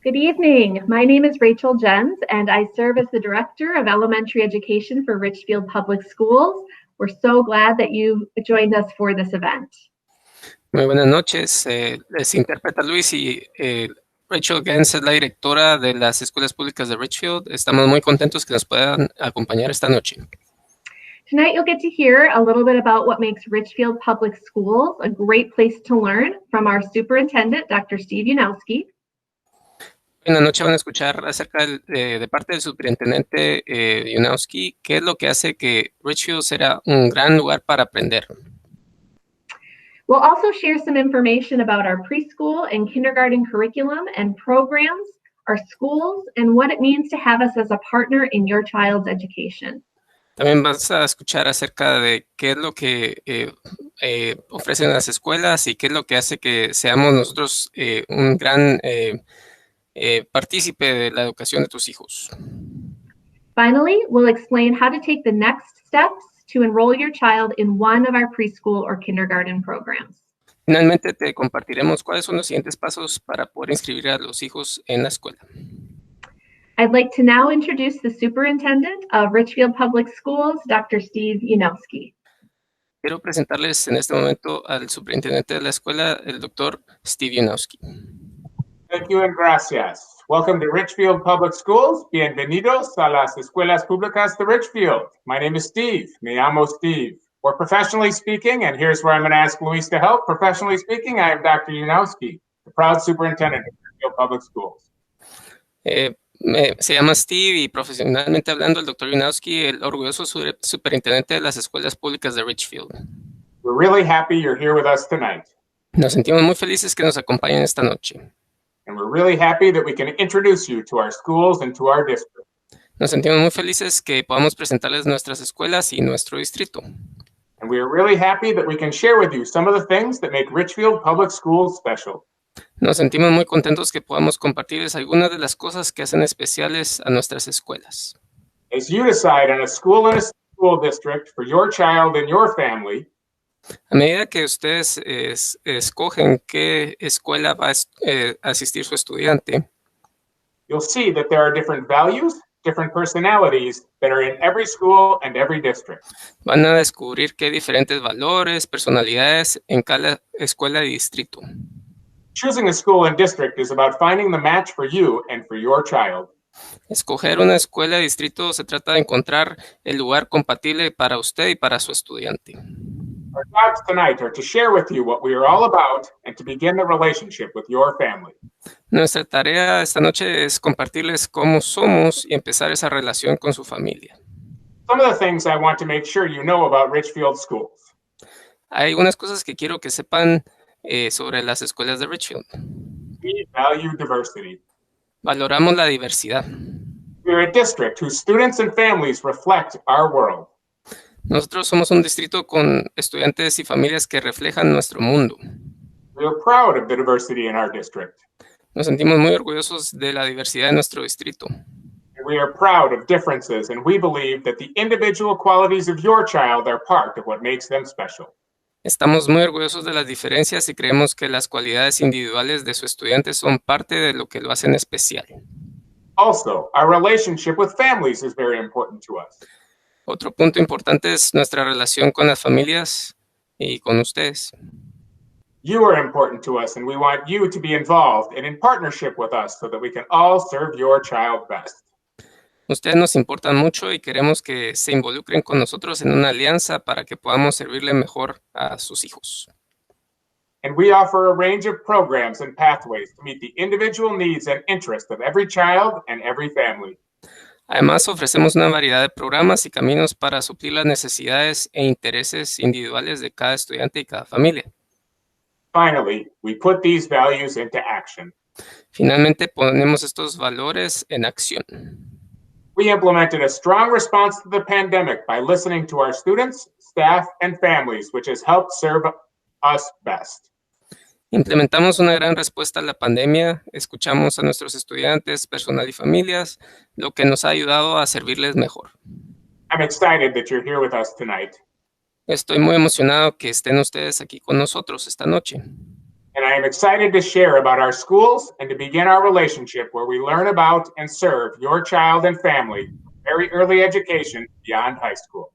Good evening. My name is Rachel Jens, and I serve as the Director of Elementary Education for Richfield Public Schools. We're so glad that you joined us for this event. Muy buenas noches, les interpreta Luis y Rachel Gens es la directora de las Escuelas Públicas de Richfield. Estamos muy contentos que nos puedan acompañar esta noche. Tonight you'll get to hear a little bit about what makes Richfield Public Schools a great place to learn from our superintendent, Dr. Steve Unowski. En la noche van a escuchar acerca de parte del superintendente Unowski, qué es lo que hace que Richfield sea un gran lugar para aprender. We'll also share some information about our preschool and kindergarten curriculum and programs, our schools, and what it means to have us as a partner in your child's education. También vas a escuchar acerca de qué es lo que ofrecen las escuelas y qué es lo que hace que seamos nosotros un gran partícipe de la educación de tus hijos. Finally, we'll explain how to take the next steps to enroll your child in one of our preschool or kindergarten programs. Finalmente, te compartiremos cuáles son los siguientes pasos para poder inscribir a los hijos en la escuela. I'd like to now introduce the superintendent of Richfield Public Schools, Dr. Steve Unowski. Quiero presentarles en este momento al superintendente de la escuela, el doctor Steve Unowski. Thank you and gracias. Welcome to Richfield Public Schools. Bienvenidos a las Escuelas Públicas de Richfield. My name is Steve. Me llamo Steve. Or professionally speaking, and here's where I'm going to ask Luis to help. Professionally speaking, I am Dr. Unowski, the proud superintendent of Richfield Public Schools. Se llama Steve y profesionalmente hablando, el doctor Unowski, el orgulloso superintendente de las Escuelas Públicas de Richfield. We're really happy you're here with us tonight. Nos sentimos muy felices que nos acompañen esta noche. And we're really happy that we can introduce you to our schools and to our district. Nos sentimos muy felices que podamos presentarles nuestras escuelas y nuestro distrito. And we are really happy that we can share with you some of the things that make Richfield Public Schools special. Nos sentimos muy contentos que podamos compartirles algunas de las cosas que hacen especiales a nuestras escuelas. As you decide on a school and a school district for your child and your family, a medida que ustedes escogen qué escuela va a asistir su estudiante, you'll see that there are different values, different personalities that are in every school and every district. Van a descubrir que hay diferentes valores, personalidades en cada escuela y distrito. Choosing a school and district is about finding the match for you and for your child. Escoger una escuela y distrito se trata de encontrar el lugar compatible para usted y para su estudiante. Our jobs tonight are to share with you what we are all about and to begin the relationship with your family. Nuestra tarea esta noche es compartirles cómo somos y empezar esa relación con su familia. Some of the things I want to make sure you know about Richfield schools. Hay algunas cosas que quiero que sepan sobre las escuelas de Richfield. We value diversity. Valoramos la diversidad. We're a district whose students and families reflect our world. Nosotros somos un distrito con estudiantes y familias que reflejan nuestro mundo. We are proud of the diversity in our district. Nos sentimos muy orgullosos de la diversidad de nuestro distrito. We are proud of differences, and we believe that the individual qualities of your child are part of what makes them special. Estamos muy orgullosos de las diferencias y creemos que las cualidades individuales de su estudiante son parte de lo que lo hacen especial. Also, our relationship with families is very important to us. Otro punto importante es nuestra relación con las familias y con ustedes. You are important to us, and we want you to be involved and in partnership with us so that we can all serve your child best. Ustedes nos importan mucho y queremos que se involucren con nosotros en una alianza para que podamos servirle mejor a sus hijos. And we offer a range of programs and pathways to meet the individual needs and interests of every child and every family. Además, ofrecemos una variedad de programas y caminos para suplir las necesidades e intereses individuales de cada estudiante y cada familia. Finally, we put these values into action. Finalmente, ponemos estos valores en acción. We implemented a strong response to the pandemic by listening to our students, staff, and families, which has helped serve us best. Implementamos una gran respuesta a la pandemia, escuchamos a nuestros estudiantes, personal y familias, lo que nos ha ayudado a servirles mejor. I'm excited that you're here with us tonight. Estoy muy emocionado que estén ustedes aquí con nosotros esta noche. and I am excited to share about our schools and to begin our relationship where we learn about and serve your child and family, very early education beyond high school.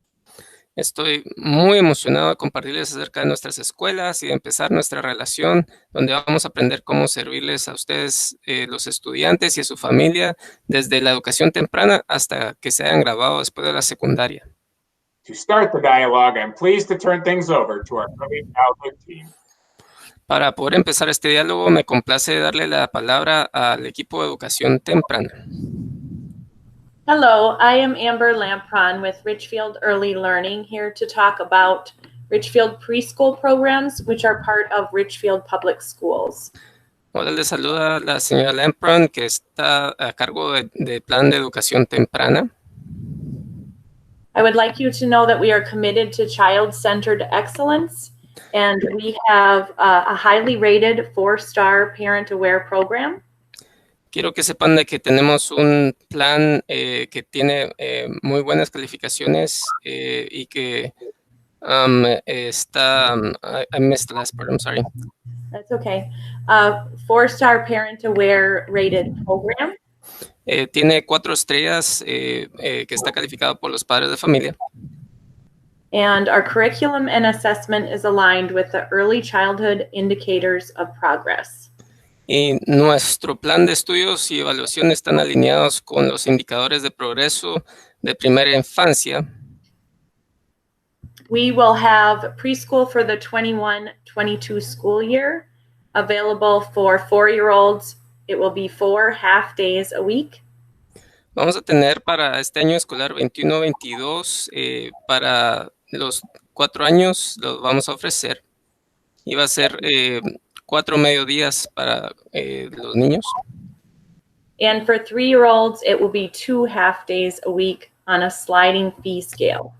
Estoy muy emocionado de compartirles acerca de nuestras escuelas y de empezar nuestra relación, donde vamos a aprender cómo servirles a ustedes, los estudiantes y a su familia, desde la educación temprana hasta que se hayan graduado después de la secundaria. To start the dialogue, I'm pleased to turn things over to our early childhood team. Para poder empezar este diálogo, me complace darle la palabra al equipo de educación temprana. Hello, I am Amber Lampron with Richfield Early Learning, here to talk about Richfield preschool programs, which are part of Richfield Public Schools. Hola, les saluda la señora Lampron, que está a cargo de plan de educación temprana. I would like you to know that we are committed to child-centered excellence, and we have a highly rated 4-star parent-aware program. Quiero que sepan de que tenemos un plan que tiene muy buenas calificaciones y que está... I missed the last part, I'm sorry. That's okay. 4-star parent-aware rated program. Tiene 4 estrellas que está calificado por los padres de familia. And our curriculum and assessment is aligned with the early childhood indicators of progress. Y nuestro plan de estudios y evaluación están alineados con los indicadores de progreso de primera infancia. We will have preschool for the 21-22 school year available for 4-year-olds. It will be 4 half days a week. Vamos a tener para este año escolar 21-22, para los 4 años lo vamos a ofrecer. Y va a ser 4 mediodías para los niños. And for 3-year-olds, it will be 2 half days a week on a sliding fee scale.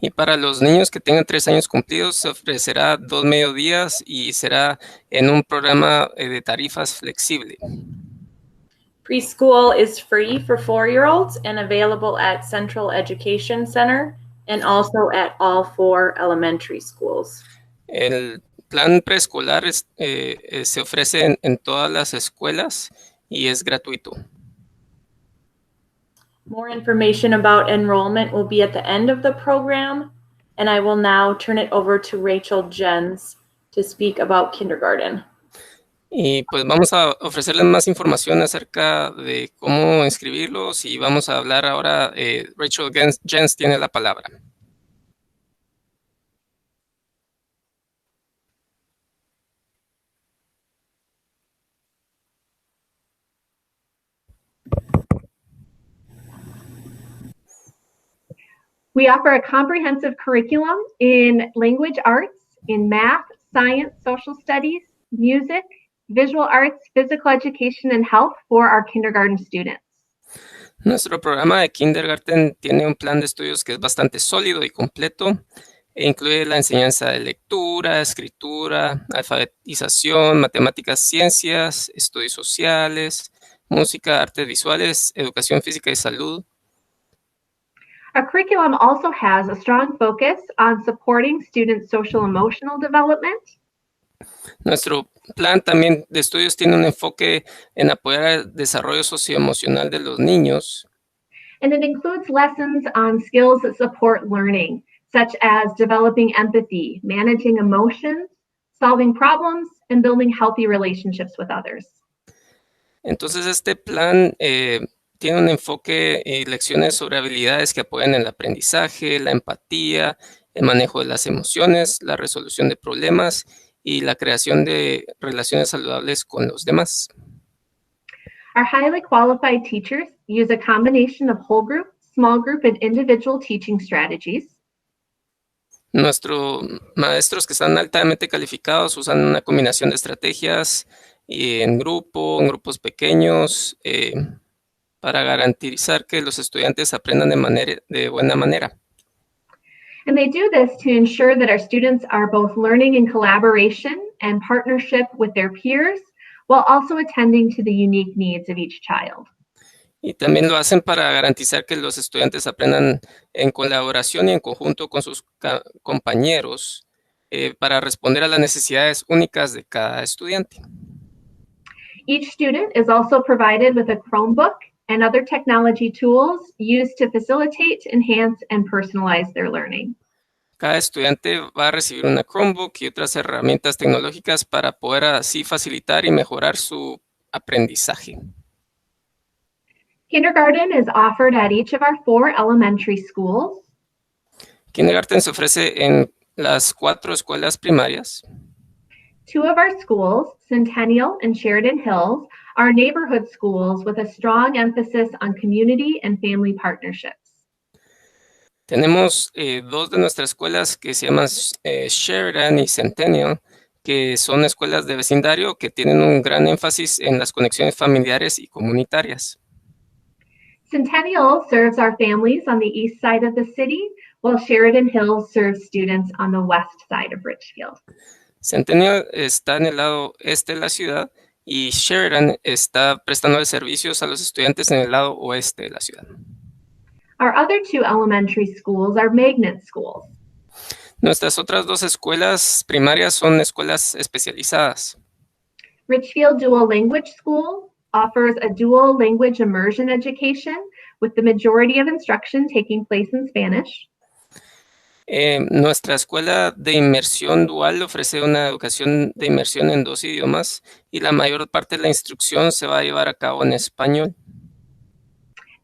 Y para los niños que tengan 3 años cumplidos, se ofrecerá 2 mediodías y será en un programa de tarifas flexible. Preschool is free for 4-year-olds and available at Central Education Center and also at all 4 elementary schools. El plan preescolar se ofrece en todas las escuelas y es gratuito. More information about enrollment will be at the end of the program, and I will now turn it over to Rachel Jens to speak about kindergarten. Y pues vamos a ofrecerles más información acerca de cómo inscribirlos y vamos a hablar ahora. Rachel Jens tiene la palabra. We offer a comprehensive curriculum in language arts, in math, science, social studies, music, visual arts, physical education, and health for our kindergarten students. Nuestro programa de kindergarten tiene un plan de estudios que es bastante sólido y completo. E incluye la enseñanza de lectura, escritura, alfabetización, matemáticas, ciencias, estudios sociales, música, artes visuales, educación física y salud. Our curriculum also has a strong focus on supporting students' social emotional development. Nuestro plan también de estudios tiene un enfoque en apoyar el desarrollo socioemocional de los niños. And it includes lessons on skills that support learning, such as developing empathy, managing emotions, solving problems, and building healthy relationships with others. Entonces, este plan tiene un enfoque y lecciones sobre habilidades que apoyan el aprendizaje, la empatía, el manejo de las emociones, la resolución de problemas y la creación de relaciones saludables con los demás. Our highly qualified teachers use a combination of whole group, small group, and individual teaching strategies. Nuestros maestros que están altamente calificados usan una combinación de estrategias en grupo, en grupos pequeños, para garantizar que los estudiantes aprendan de buena manera. And they do this to ensure that our students are both learning in collaboration and partnership with their peers, while also attending to the unique needs of each child. Y también lo hacen para garantizar que los estudiantes aprendan en colaboración y en conjunto con sus compañeros para responder a las necesidades únicas de cada estudiante. Each student is also provided with a Chromebook and other technology tools used to facilitate, enhance, and personalize their learning. Cada estudiante va a recibir una Chromebook y otras herramientas tecnológicas para poder así facilitar y mejorar su aprendizaje. Kindergarten is offered at each of our 4 elementary schools. Kindergarten se ofrece en las 4 escuelas primarias. 2 of our schools, Centennial and Sheridan Hills, are neighborhood schools with a strong emphasis on community and family partnerships. Tenemos 2 de nuestras escuelas que se llaman Sheridan y Centennial, que son escuelas de vecindario que tienen un gran énfasis en las conexiones familiares y comunitarias. Centennial serves our families on the east side of the city, while Sheridan Hills serves students on the west side of Richfield. Centennial está en el lado este de la ciudad y Sheridan está prestando servicios a los estudiantes en el lado oeste de la ciudad. Our other 2 elementary schools are magnet schools. Nuestras otras 2 escuelas primarias son escuelas especializadas. Richfield Dual Language School offers a dual language immersion education with the majority of instruction taking place in Spanish. Nuestra escuela de inmersión dual ofrece una educación de inmersión en 2 idiomas y la mayor parte de la instrucción se va a llevar a cabo en español.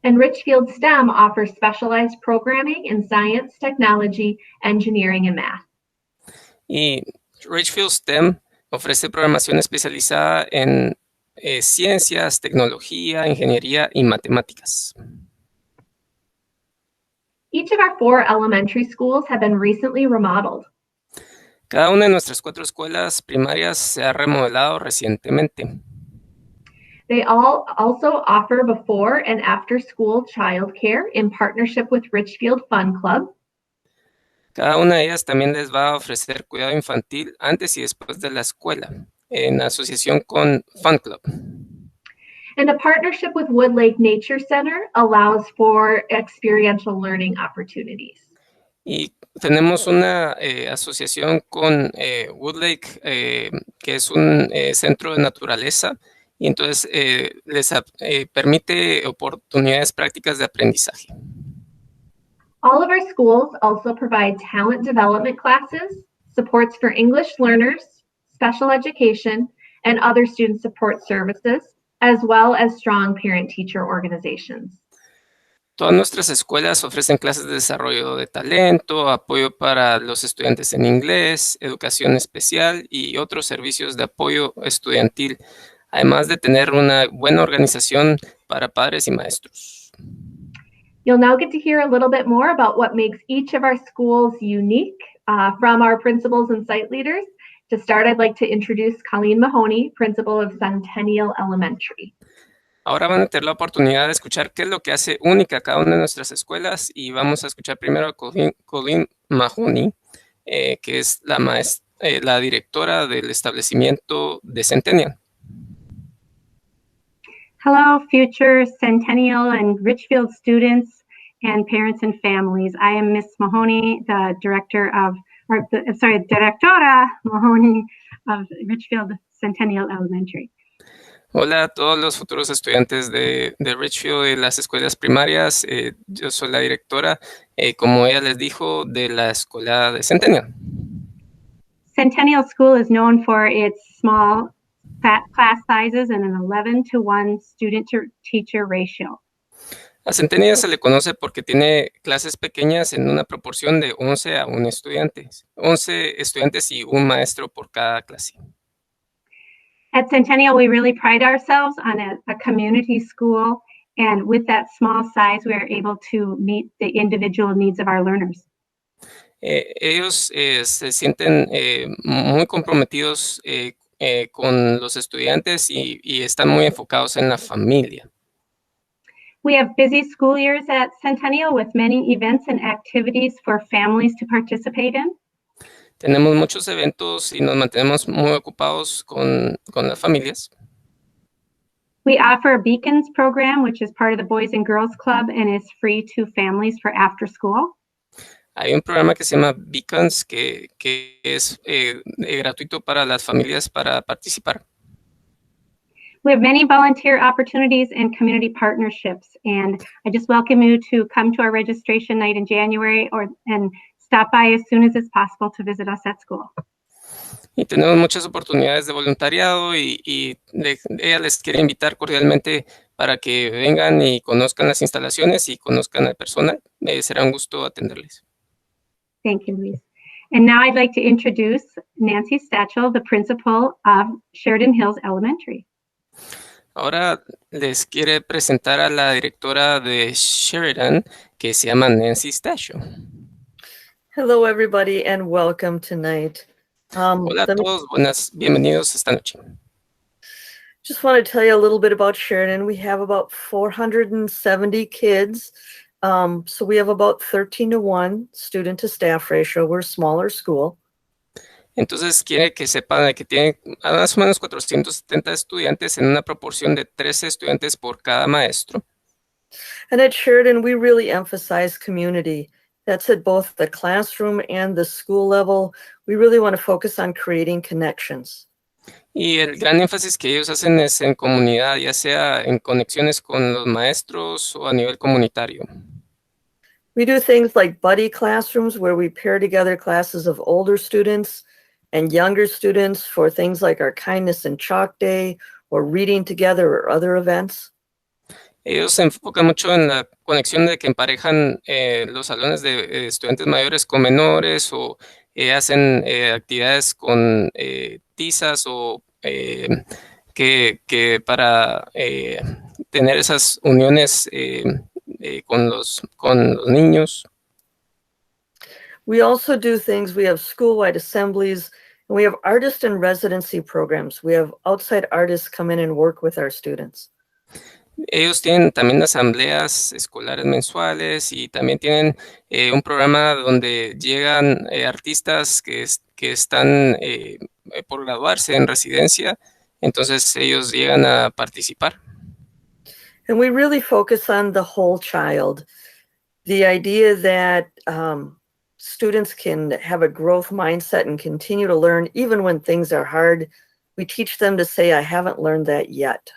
And Richfield STEM offers specialized programming in science, technology, engineering, and math. Y Richfield STEM ofrece programación especializada en ciencias, tecnología, ingeniería y matemáticas. Each of our 4 elementary schools have been recently remodeled. Cada una de nuestras 4 escuelas primarias se ha remodelado recientemente. They all also offer before and after school childcare in partnership with Richfield Fun Club. Cada una de ellas también les va a ofrecer cuidado infantil antes y después de la escuela, en asociación con Fun Club. And a partnership with Wood Lake Nature Center allows for experiential learning opportunities. Y tenemos una asociación con Wood Lake, que es un centro de naturaleza, y entonces les permite oportunidades prácticas de aprendizaje. All of our schools also provide talent development classes, supports for English learners, special education, and other student support services, as well as strong parent-teacher organizations. Todas nuestras escuelas ofrecen clases de desarrollo de talento, apoyo para los estudiantes en inglés, educación especial y otros servicios de apoyo estudiantil, además de tener una buena organización para padres y maestros. You'll now get to hear a little bit more about what makes each of our schools unique from our principals and site leaders. To start, I'd like to introduce Colleen Mahoney, principal of Centennial Elementary. Ahora van a tener la oportunidad de escuchar qué es lo que hace única cada una de nuestras escuelas y vamos a escuchar primero a Colleen Mahoney, que es la directora del establecimiento de Centennial. Hello, future Centennial and Richfield students and parents and families. I am Miss Mahoney, the directora Mahoney of Richfield Centennial Elementary. Hola a todos los futuros estudiantes de Richfield y las escuelas primarias. Yo soy la directora, como ella les dijo, de la escuela de Centennial. Centennial School is known for its small class sizes and an 11-to-1 student-to-teacher ratio. A Centennial se le conoce porque tiene clases pequeñas en una proporción de 11 a 1 estudiantes. 11 estudiantes y un maestro por cada clase. At Centennial, we really pride ourselves on a community school, and with that small size, we are able to meet the individual needs of our learners. Ellos se sienten muy comprometidos con los estudiantes y están muy enfocados en la familia. We have busy school years at Centennial with many events and activities for families to participate in. Tenemos muchos eventos y nos mantenemos muy ocupados con las familias. We offer a Beacons program, which is part of the Boys and Girls Club and is free to families for after school. Hay un programa que se llama Beacons que es gratuito para las familias para participar. We have many volunteer opportunities and community partnerships, and I just welcome you to come to our registration night in January and stop by as soon as it's possible to visit us at school. Y tenemos muchas oportunidades de voluntariado y ella les quiere invitar cordialmente para que vengan y conozcan las instalaciones y conozcan al personal. Será un gusto atenderles. Thank you, Luis. And now I'd like to introduce Nancy Stachel, the principal of Sheridan Hills Elementary. Ahora les quiere presentar a la directora de Sheridan, que se llama Nancy Stachel. Hello, everybody, and welcome tonight. Hola a todos, bienvenidos esta noche. Just want to tell you a little bit about Sheridan. We have about 470 kids. So we have about 13-to-1 student to staff ratio. We're a smaller school. Entonces quiere que sepan que tiene más o menos 470 estudiantes en una proporción de 13 estudiantes por cada maestro. And at Sheridan, we really emphasize community. That's at both the classroom and the school level. We really want to focus on creating connections. Y el gran énfasis que ellos hacen es en comunidad, ya sea en conexiones con los maestros o a nivel comunitario. We do things like buddy classrooms where we pair together classes of older students and younger students for things like our kindness and chalk day or reading together or other events. Ellos se enfocan mucho en la conexión de que emparejan los salones de estudiantes mayores con menores o hacen actividades con tizas o que para tener esas uniones con los niños. We also do things, we have school-wide assemblies, and we have artist and residency programs. We have outside artists come in and work with our students. Ellos tienen también asambleas escolares mensuales y también tienen un programa donde llegan artistas que están por graduarse en residencia, entonces ellos llegan a participar. And we really focus on the whole child. The idea that students can have a growth mindset and continue to learn even when things are hard. We teach them to say, I haven't learned that yet.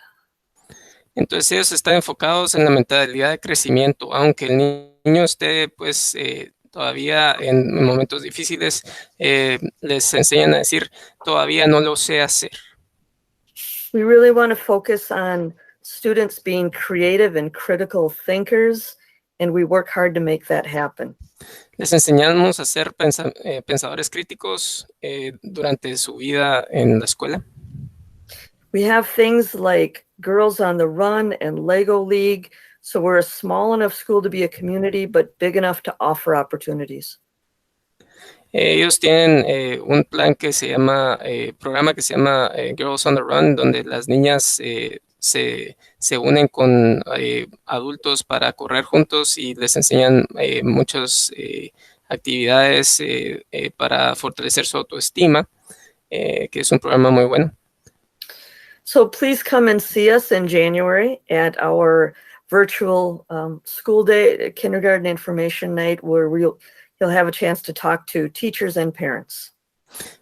Entonces ellos están enfocados en la mentalidad de crecimiento, aunque el niño esté pues todavía en momentos difíciles, les enseñan a decir, todavía no lo sé hacer. We really want to focus on students being creative and critical thinkers, and we work hard to make that happen. Les enseñamos a ser pensadores críticos durante su vida en la escuela. We have things like Girls on the Run and Lego League, so we're a small enough school to be a community, but big enough to offer opportunities. Ellos tienen un plan que se llama, programa que se llama Girls on the Run, donde las niñas se unen con adultos para correr juntos y les enseñan muchas actividades para fortalecer su autoestima, que es un programa muy bueno. So please come and see us in January at our virtual school day, kindergarten information night, where you'll have a chance to talk to teachers and parents.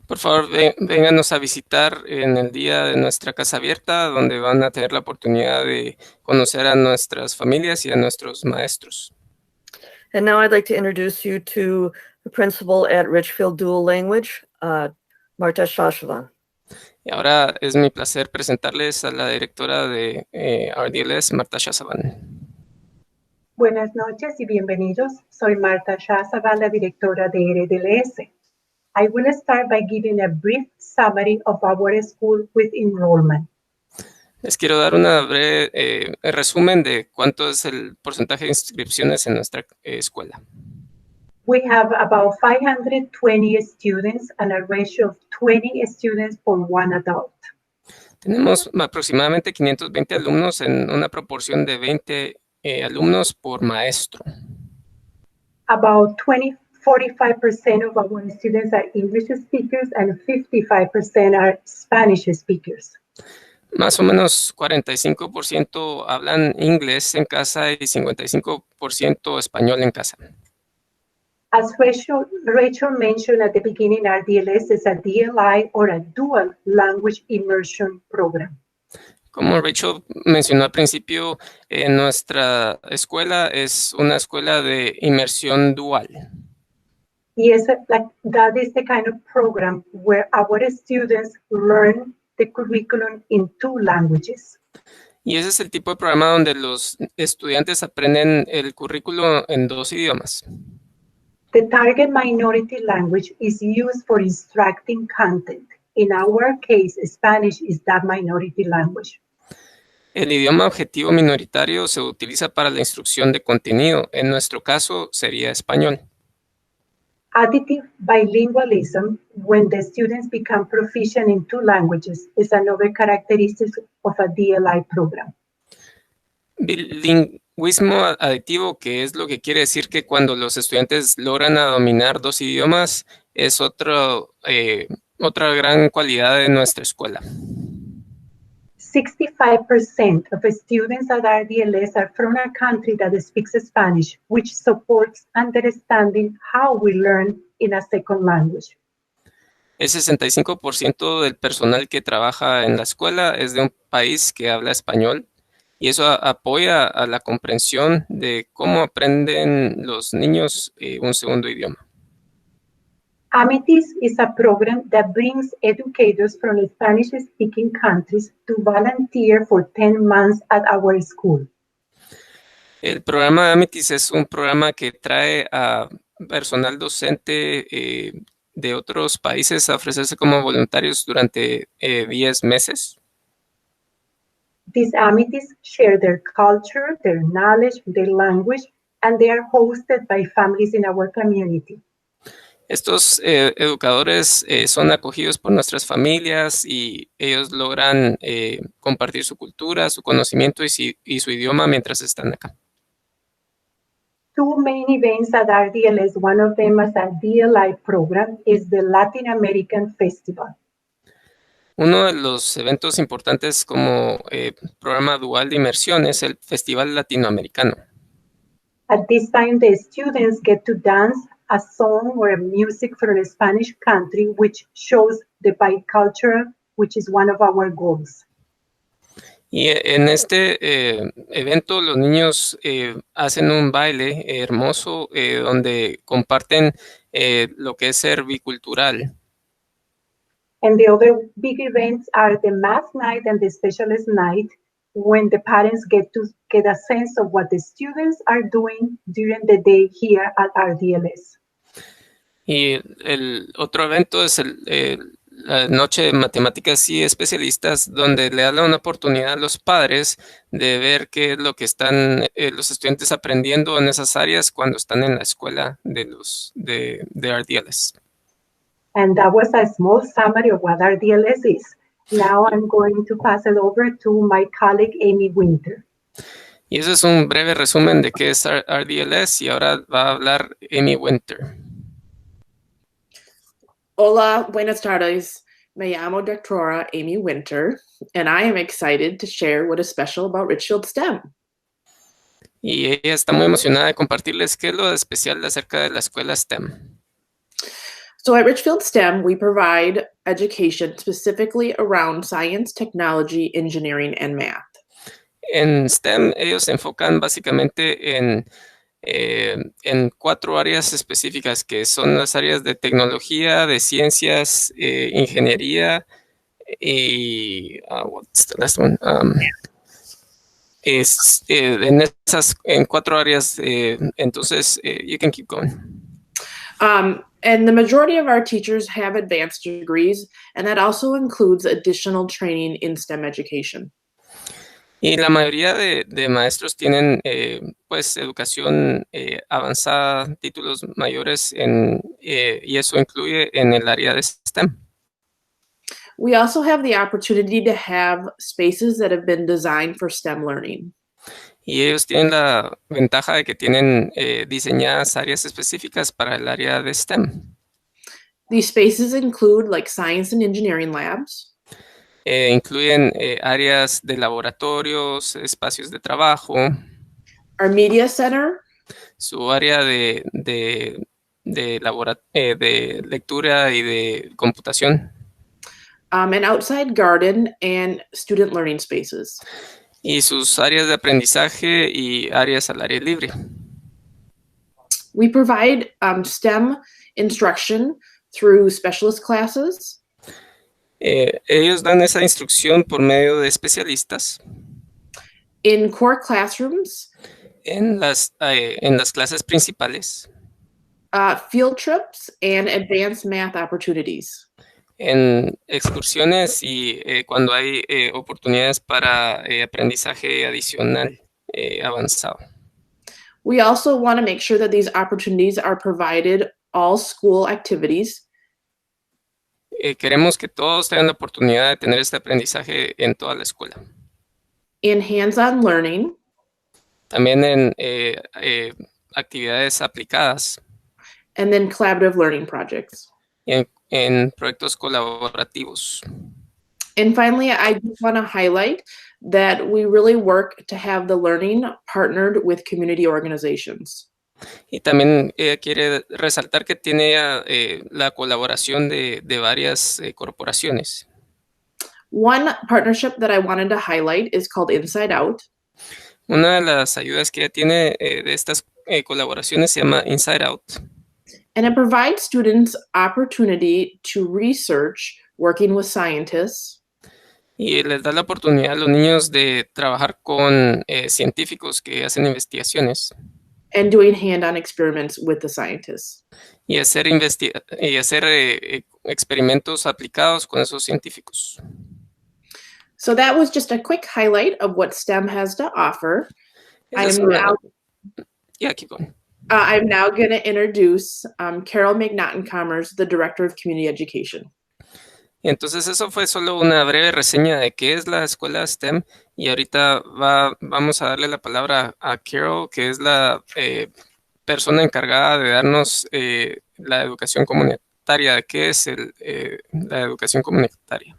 Por favor, vénganos a visitar en el día de nuestra casa abierta, donde van a tener la oportunidad de conocer a nuestras familias y a nuestros maestros. And now I'd like to introduce you to the principal at Richfield Dual Language, Marta Shashavan. Y ahora es mi placer presentarles a la directora de RDLS, Marta Shashavan. Buenas noches y bienvenidos. Soy Marta Shashavan, la directora de RDLS. I will start by giving a brief summary of our school with enrollment. Les quiero dar una breve resumen de cuánto es el porcentaje de inscripciones en nuestra escuela. We have about 520 students and a ratio of 20 students for one adult. Tenemos aproximadamente 520 alumnos en una proporción de 20 alumnos por maestro. About 45% of our students are English speakers and 55% are Spanish speakers. Más o menos 45% hablan inglés en casa y 55% español en casa. As Rachel mentioned at the beginning, RDLS is a DLI or a dual language immersion program. Como Rachel mencionó al principio, nuestra escuela es una escuela de inmersión dual. Yes, that is the kind of program where our students learn the curriculum in 2 languages. Y ese es el tipo de programa donde los estudiantes aprenden el currículo en 2 idiomas. The target minority language is used for instructing content. In our case, Spanish is that minority language. El idioma objetivo minoritario se utiliza para la instrucción de contenido. En nuestro caso sería español. Additive bilingualism, when the students become proficient in 2 languages, is another characteristic of a DLI program. Bilingüismo aditivo, que es lo que quiere decir que cuando los estudiantes logran dominar 2 idiomas, es otra gran cualidad de nuestra escuela. 65% of students at RDLS are from a country that speaks Spanish, which supports understanding how we learn in a second language. El 65% del personal que trabaja en la escuela es de un país que habla español y eso apoya a la comprensión de cómo aprenden los niños un segundo idioma. Amities is a program that brings educators from Spanish-speaking countries to volunteer for 10 months at our school. El programa Amities es un programa que trae a personal docente de otros países a ofrecerse como voluntarios durante 10 meses. These amities share their culture, their knowledge, their language, and they are hosted by families in our community. Estos educadores son acogidos por nuestras familias y ellos logran compartir su cultura, su conocimiento y su idioma mientras están acá. 2 main events at RDLS, one of them as a DLI program, is the Latin American Festival. Uno de los eventos importantes como programa dual de inmersión es el Festival Latinoamericano. At this time, the students get to dance a song or a music from a Spanish country, which shows the bicultural, which is one of our goals. Y en este evento los niños hacen un baile hermoso donde comparten lo que es ser bicultural. And the other big events are the math night and the specialist night, when the parents get to get a sense of what the students are doing during the day here at RDLS. Y el otro evento es la noche de matemáticas y especialistas, donde le da una oportunidad a los padres de ver qué es lo que están los estudiantes aprendiendo en esas áreas cuando están en la escuela de RDLS. And that was a small summary of what RDLS is. Now I'm going to pass it over to my colleague, Amy Winter. Y eso es un breve resumen de qué es RDLS y ahora va a hablar Amy Winter. Hola, buenas tardes. Me llamo Doctora Amy Winter, and I am excited to share what is special about Richfield STEM. Y ella está muy emocionada de compartirles qué es lo especial acerca de la escuela STEM. So at Richfield STEM, we provide education specifically around science, technology, engineering, and math. En STEM, ellos se enfocan básicamente en 4 áreas específicas, que son las áreas de tecnología, de ciencias, ingeniería y what's the last one? En 4 áreas, entonces you can keep going. And the majority of our teachers have advanced degrees, and that also includes additional training in STEM education. Y la mayoría de maestros tienen pues educación avanzada, títulos mayores y eso incluye en el área de STEM. We also have the opportunity to have spaces that have been designed for STEM learning. Y ellos tienen la ventaja de que tienen diseñadas áreas específicas para el área de STEM. These spaces include like science and engineering labs. Incluyen áreas de laboratorios, espacios de trabajo. Our media center. Su área de de lectura y de computación. An outside garden, and student learning spaces. Y sus áreas de aprendizaje y áreas al aire libre. We provide STEM instruction through specialist classes. Ellos dan esa instrucción por medio de especialistas. In core classrooms. En las clases principales. Field trips and advanced math opportunities. En excursiones y cuando hay oportunidades para aprendizaje adicional avanzado. We also want to make sure that these opportunities are provided all school activities. Queremos que todos tengan la oportunidad de tener este aprendizaje en toda la escuela. In hands-on learning. También en actividades aplicadas. And then collaborative learning projects. En proyectos colaborativos. And finally, I just want to highlight that we really work to have the learning partnered with community organizations. Y también quiere resaltar que tiene la colaboración de varias corporaciones. One partnership that I wanted to highlight is called Inside Out. Una de las ayudas que ella tiene de estas colaboraciones se llama Inside Out. And it provides students opportunity to research working with scientists. Y les da la oportunidad a los niños de trabajar con científicos que hacen investigaciones. And doing hand-on experiments with the scientists. Y hacer experimentos aplicados con esos científicos. So that was just a quick highlight of what STEM has to offer. Keep going. I'm now going to introduce Carol McNaughton-Commerce, the Director of Community Education. Y entonces eso fue solo una breve reseña de qué es la escuela STEM y ahorita vamos a darle la palabra a Carol, que es la persona encargada de darnos la educación comunitaria. ¿Qué es la educación comunitaria?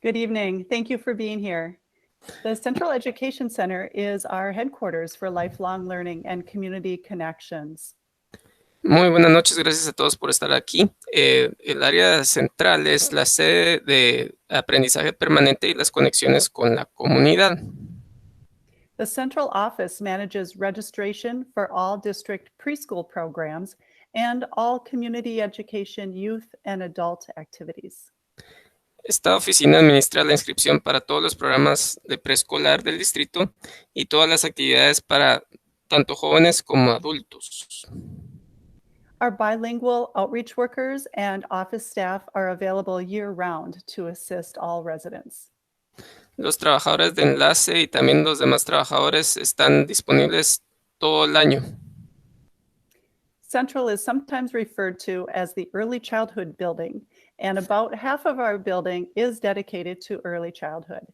Good evening. Thank you for being here. The Central Education Center is our headquarters for lifelong learning and community connections. Muy buenas noches, gracias a todos por estar aquí. El área central es la sede de aprendizaje permanente y las conexiones con la comunidad. The central office manages registration for all district preschool programs and all community education, youth and adult activities. Esta oficina administra la inscripción para todos los programas de preescolar del distrito y todas las actividades para tanto jóvenes como adultos. Our bilingual outreach workers and office staff are available year-round to assist all residents. Los trabajadores de enlace y también los demás trabajadores están disponibles todo el año. Central is sometimes referred to as the Early Childhood Building, and about half of our building is dedicated to early childhood.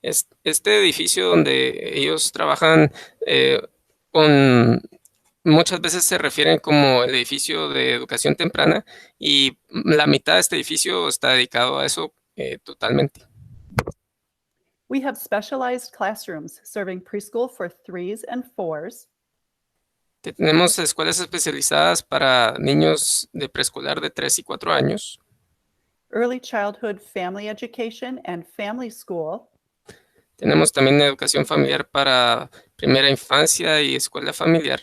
Este edificio donde ellos trabajan muchas veces se refieren como el edificio de educación temprana y la mitad de este edificio está dedicado a eso totalmente. We have specialized classrooms serving preschool for 3s and 4s. Tenemos escuelas especializadas para niños de preescolar de 3 y 4 años. Early childhood family education and family school. Tenemos también educación familiar para primera infancia y escuela familiar.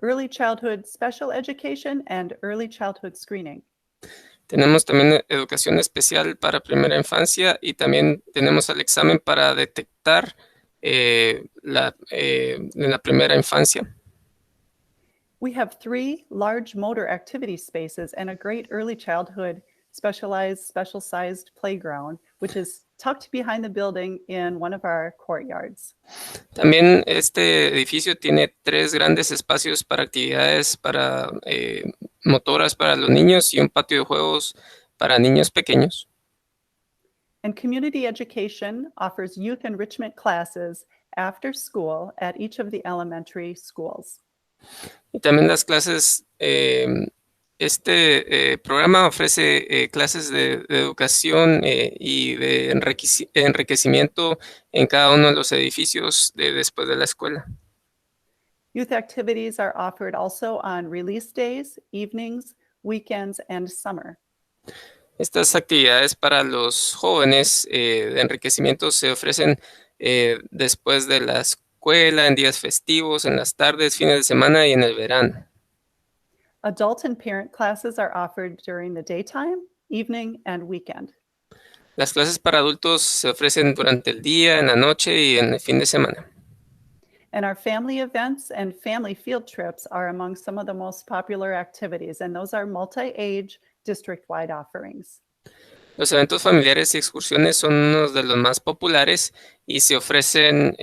Early childhood special education and early childhood screening. Tenemos también educación especial para primera infancia y también tenemos el examen para detectar en la primera infancia. We have 3 large motor activity spaces and a great early childhood special-sized playground, which is tucked behind the building in one of our courtyards. También este edificio tiene 3 grandes espacios para actividades para motoras para los niños y un patio de juegos para niños pequeños. And community education offers youth enrichment classes after school at each of the elementary schools. Y también las clases, este programa ofrece clases de educación y de enriquecimiento en cada uno de los edificios después de la escuela. Youth activities are offered also on release days, evenings, weekends, and summer. Estas actividades para los jóvenes de enriquecimiento se ofrecen después de la escuela, en días festivos, en las tardes, fines de semana y en el verano. Adult and parent classes are offered during the daytime, evening, and weekend. Las clases para adultos se ofrecen durante el día, en la noche y en el fin de semana. And our family events and family field trips are among some of the most popular activities, and those are multi-age, district-wide offerings. Los eventos familiares y excursiones son unos de los más populares y se ofrecen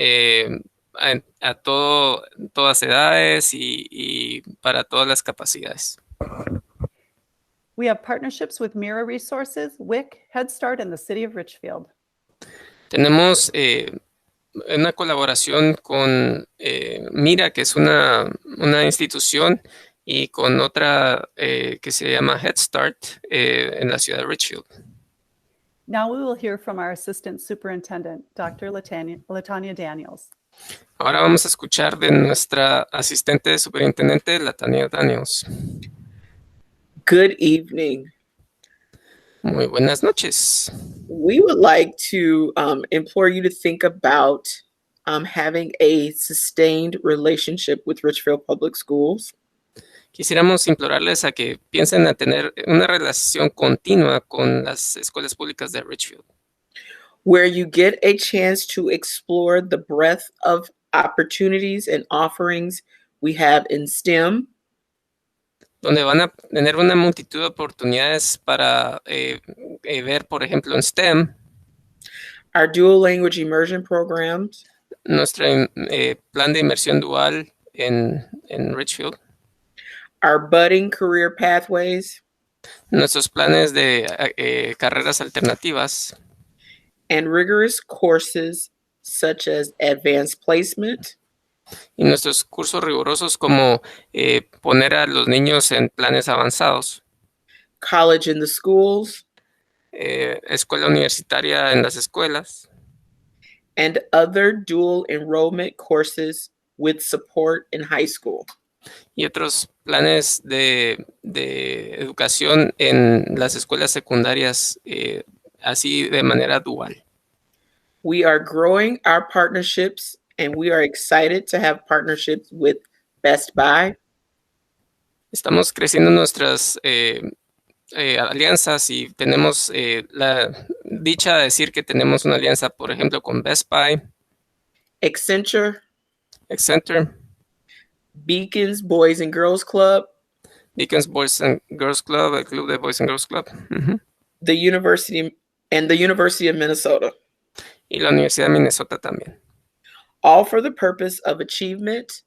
a todas edades y para todas las capacidades. We have partnerships with Mira Resources, WIC, Head Start, and the City of Richfield. Tenemos una colaboración con Mira, que es una institución, y con otra que se llama Head Start en la ciudad de Richfield. Now we will hear from our Assistant Superintendent, Dr. Latanya Daniels. Ahora vamos a escuchar de nuestra asistente superintendente, Latanya Daniels. Good evening. Muy buenas noches. We would like to implore you to think about having a sustained relationship with Richfield Public Schools. Quisiéramos implorarles a que piensen a tener una relación continua con las escuelas públicas de Richfield, where you get a chance to explore the breadth of opportunities and offerings we have in STEM, donde van a tener una multitud de oportunidades para ver, por ejemplo, en STEM, our dual language immersion programs, nuestro plan de inmersión dual en Richfield, our budding career pathways, nuestros planes de carreras alternativas, and rigorous courses such as advanced placement, y nuestros cursos rigurosos como poner a los niños en planes avanzados, college in the schools, escuela universitaria en las escuelas, and other dual enrollment courses with support in high school. Y otros planes de educación en las escuelas secundarias, así de manera dual. We are growing our partnerships, and we are excited to have partnerships with Best Buy. Estamos creciendo nuestras alianzas y tenemos la dicha de decir que tenemos una alianza, por ejemplo, con Best Buy, Accenture, Beacons Boys and Girls Club, Boys and Girls Club, el Club de Boys and Girls Club, the University of Minnesota. Y la Universidad de Minnesota también. All for the purpose of achievement,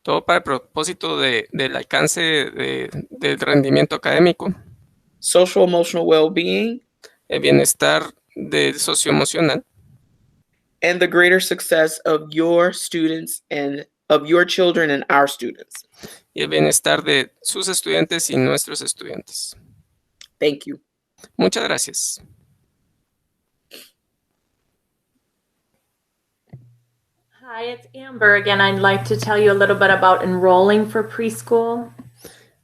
todo para el propósito del alcance del rendimiento académico, social-emotional well-being, el bienestar socioemocional, and the greater success of your students and of your children and our students. Y el bienestar de sus estudiantes y nuestros estudiantes. Thank you. Muchas gracias. Hi, it's Amber again. I'd like to tell you a little bit about enrolling for preschool.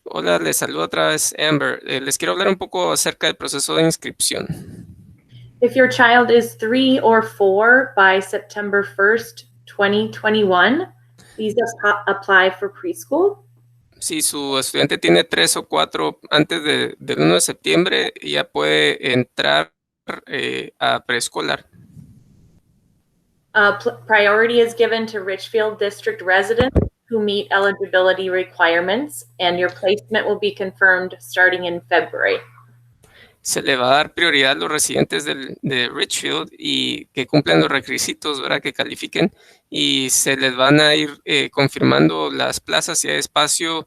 Hola, les saludo otra vez Amber. Les quiero hablar un poco acerca del proceso de inscripción. If your child is 3 or 4 by September 1st, 2021, please apply for preschool. Si su estudiante tiene 3 o 4 antes del 1 de septiembre, ya puede entrar a preescolar. Priority is given to Richfield District residents who meet eligibility requirements, and your placement will be confirmed starting in February. Se le va a dar prioridad a los residentes de Richfield y que cumplan los requisitos, ¿verdad? Que califiquen, y se les van a ir confirmando las plazas y hay espacio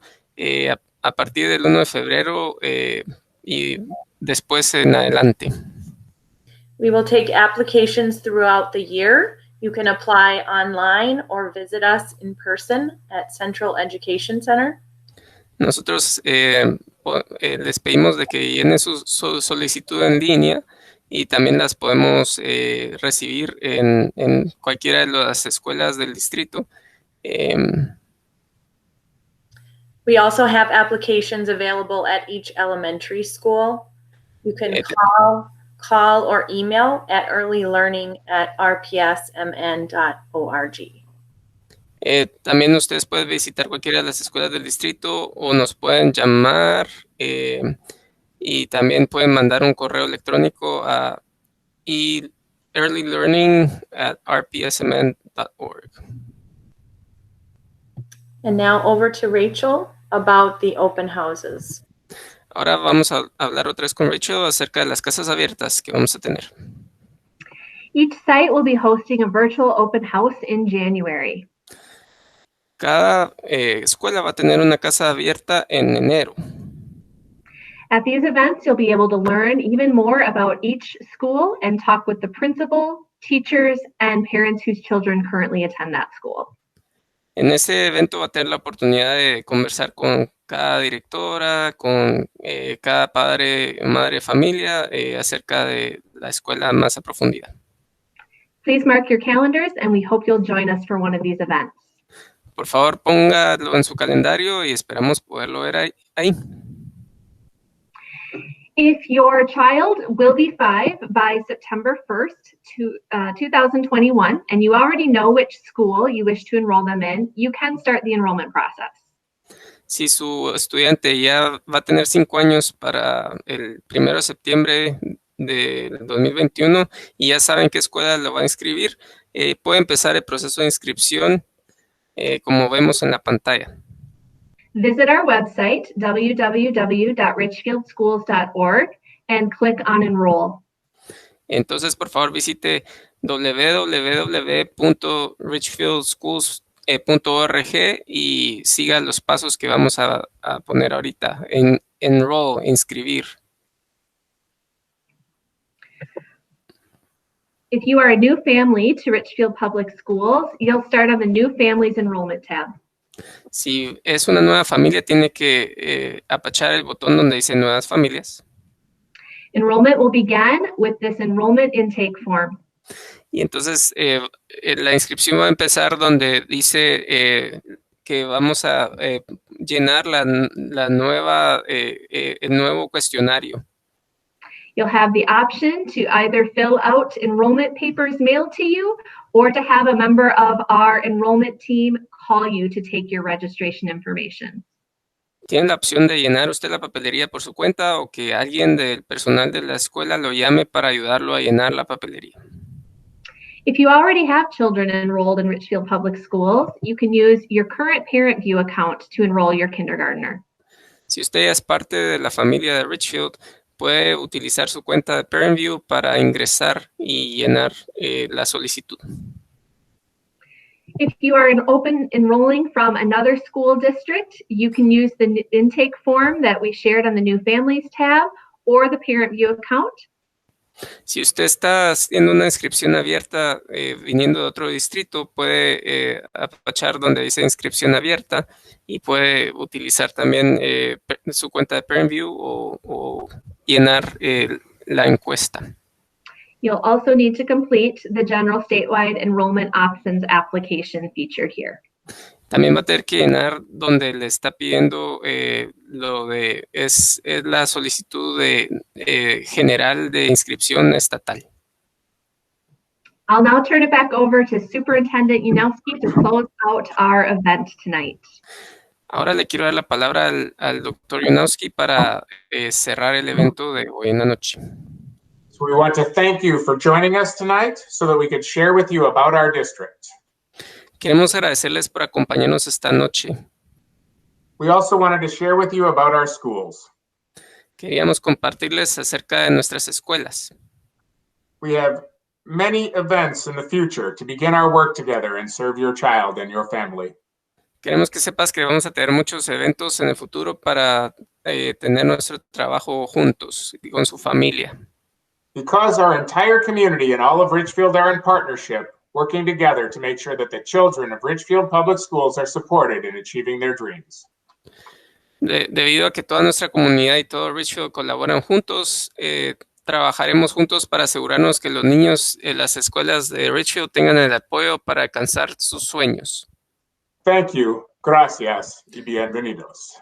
a partir del 1 de febrero y después en adelante. We will take applications throughout the year. You can apply online or visit us in person at Central Education Center. Nosotros les pedimos de que llenen su solicitud en línea y también las podemos recibir en cualquiera de las escuelas del distrito We also have applications available at each elementary school. You can call or email at earlylearning@rpsmn.org. También ustedes pueden visitar cualquiera de las escuelas del distrito o nos pueden llamar y también pueden mandar un correo electrónico a earlylearning@rpsmn.org. And now over to Rachel about the open houses. Ahora vamos a hablar otra vez con Rachel acerca de las casas abiertas que vamos a tener. Each site will be hosting a virtual open house in January. Cada escuela va a tener una casa abierta en enero. At these events, you'll be able to learn even more about each school and talk with the principal, teachers, and parents whose children currently attend that school. En ese evento va a tener la oportunidad de conversar con cada directora, con cada padre, madre, familia acerca de la escuela más a profundidad. Please mark your calendars and we hope you'll join us for one of these events. Por favor, póngalo en su calendario y esperamos poderlo ver ahí. If your child will be 5 by September 1st, 2021, and you already know which school you wish to enroll them in, you can start the enrollment process. Si su estudiante ya va a tener 5 años para el 1 de septiembre del 2021 y ya saben qué escuela lo va a inscribir, puede empezar el proceso de inscripción como vemos en la pantalla. Visit our website, www.richfieldschools.org, and click on Enroll. Entonces, por favor, visite www.richfieldschools.org y siga los pasos que vamos a poner ahorita. Enroll, inscribir. If you are a new family to Richfield Public Schools, you'll start on the New Families Enrollment tab. Si es una nueva familia, tiene que apachar el botón donde dice Nuevas Familias. Enrollment will begin with this enrollment intake form. Y entonces la inscripción va a empezar donde dice que vamos a llenar el nuevo cuestionario. You'll have the option to either fill out enrollment papers mailed to you or to have a member of our enrollment team call you to take your registration information. Tiene la opción de llenar usted la papelería por su cuenta o que alguien del personal de la escuela lo llame para ayudarlo a llenar la papelería. If you already have children enrolled in Richfield Public Schools, you can use your current Parent View account to enroll your kindergartner. Si usted es parte de la familia de Richfield, puede utilizar su cuenta de Parent View para ingresar y llenar la solicitud. If you are enrolling from another school district, you can use the intake form that we shared on the New Families tab or the Parent View account. Si usted está haciendo una inscripción abierta viniendo de otro distrito, puede apachar donde dice inscripción abierta y puede utilizar también su cuenta de Parent View o llenar la encuesta. You'll also need to complete the General Statewide Enrollment Options application featured here. También va a tener que llenar donde le está pidiendo es la solicitud general de inscripción estatal. I'll now turn it back over to Superintendent Yanowski to close out our event tonight. Ahora le quiero dar la palabra al doctor Yanowski para cerrar el evento de hoy en la noche. So we want to thank you for joining us tonight so that we could share with you about our district. Queremos agradecerles por acompañarnos esta noche. We also wanted to share with you about our schools. Queríamos compartirles acerca de nuestras escuelas. We have many events in the future to begin our work together and serve your child and your family. Queremos que sepas que vamos a tener muchos eventos en el futuro para tener nuestro trabajo juntos y con su familia. Because our entire community and all of Richfield are in partnership, working together to make sure that the children of Richfield Public Schools are supported in achieving their dreams. Debido a que toda nuestra comunidad y todo Richfield colaboran juntos, trabajaremos juntos para asegurarnos que los niños en las escuelas de Richfield tengan el apoyo para alcanzar sus sueños. Thank you, gracias, y bienvenidos.